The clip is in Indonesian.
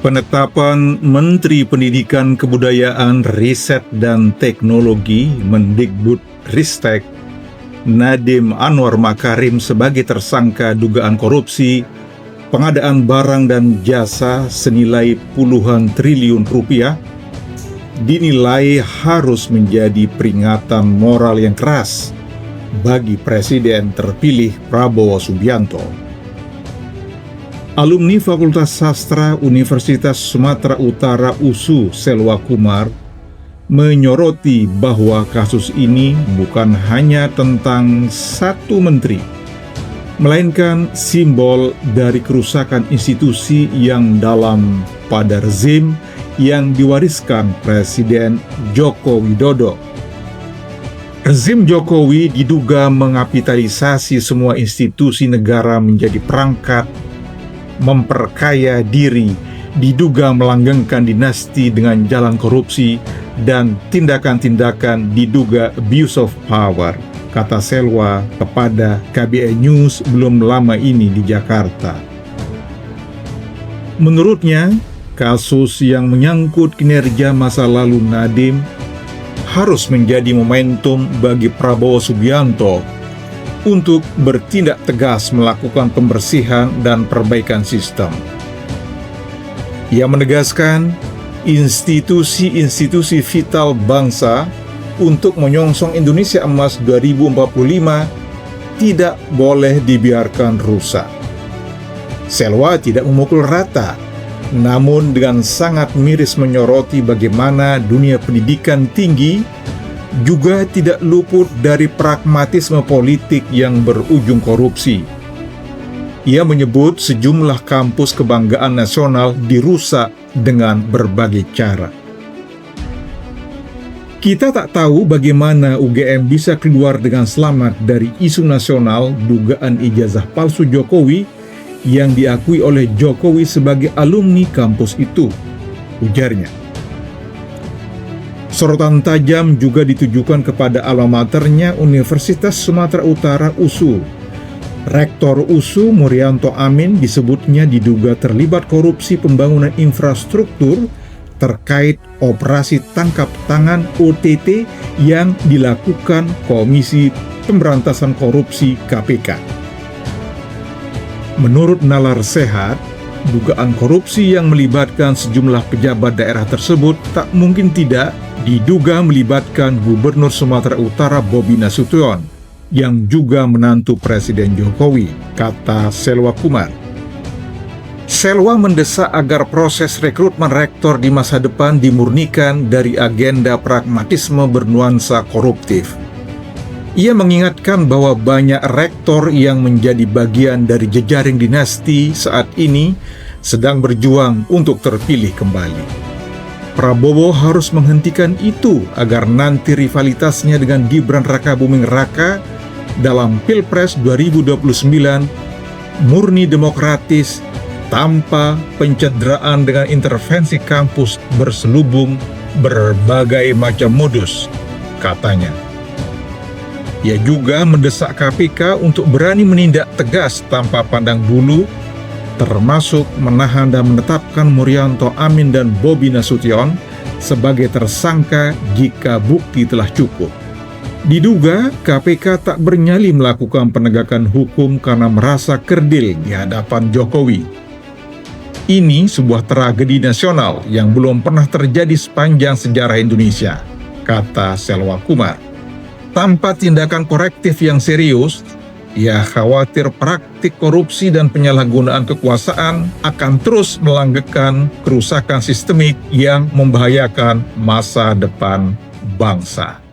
Penetapan Menteri Pendidikan Kebudayaan, Riset dan Teknologi Mendikbud-Ristek Nadiem Anwar Makarim sebagai tersangka dugaan korupsi pengadaan barang dan jasa senilai puluhan triliun rupiah dinilai harus menjadi peringatan moral yang keras bagi Presiden terpilih Prabowo Subianto. Alumni Fakultas Sastra Universitas Sumatera Utara USU Selwa Kumar menyoroti bahwa kasus ini bukan hanya tentang satu menteri, melainkan simbol dari kerusakan institusi yang dalam pada rezim yang diwariskan Presiden Joko Widodo. Rezim Jokowi diduga mengapitalisasi semua institusi negara menjadi perangkat, memperkaya diri, diduga melanggengkan dinasti dengan jalan korupsi, dan tindakan-tindakan diduga abuse of power, kata Selwa kepada KBN News belum lama ini di Jakarta. Menurutnya, kasus yang menyangkut kinerja masa lalu Nadiem harus menjadi momentum bagi Prabowo Subianto untuk bertindak tegas melakukan pembersihan dan perbaikan sistem. Ia menegaskan institusi-institusi vital bangsa untuk menyongsong Indonesia Emas 2045 tidak boleh dibiarkan rusak. Selwa tidak memukul rata, namun dengan sangat miris menyoroti bagaimana dunia pendidikan tinggi juga tidak luput dari pragmatisme politik yang berujung korupsi. Ia menyebut sejumlah kampus kebanggaan nasional dirusak dengan berbagai cara. Kita tak tahu bagaimana UGM bisa keluar dengan selamat dari isu nasional dugaan ijazah palsu Jokowi yang diakui oleh Jokowi sebagai alumni kampus itu, ujarnya. Sorotan tajam juga ditujukan kepada alma maternya Universitas Sumatera Utara USU. Rektor USU Murianto Amin disebutnya diduga terlibat korupsi pembangunan infrastruktur terkait operasi tangkap tangan OTT yang dilakukan Komisi Pemberantasan Korupsi KPK. Menurut nalar sehat, dugaan korupsi yang melibatkan sejumlah pejabat daerah tersebut tak mungkin tidak diduga melibatkan Gubernur Sumatera Utara Bobi Nasution, yang juga menantu Presiden Jokowi, kata Selwa Kumar. Selwa mendesak agar proses rekrutmen rektor di masa depan dimurnikan dari agenda pragmatisme bernuansa koruptif. Ia mengingatkan bahwa banyak rektor yang menjadi bagian dari jejaring dinasti saat ini sedang berjuang untuk terpilih kembali. Prabowo harus menghentikan itu agar nanti rivalitasnya dengan Gibran Rakabuming Raka dalam Pilpres 2029 murni demokratis tanpa pencederaan dengan intervensi kampus berselubung berbagai macam modus, katanya. Ia juga mendesak KPK untuk berani menindak tegas tanpa pandang bulu, termasuk menahan dan menetapkan Murianto Amin dan Bobi Nasution sebagai tersangka jika bukti telah cukup. Diduga KPK tak bernyali melakukan penegakan hukum karena merasa kerdil di hadapan Jokowi. Ini sebuah tragedi nasional yang belum pernah terjadi sepanjang sejarah Indonesia, kata Selwa Kumar. Tanpa tindakan korektif yang serius, ia khawatir praktik korupsi dan penyalahgunaan kekuasaan akan terus melanggengkan kerusakan sistemik yang membahayakan masa depan bangsa.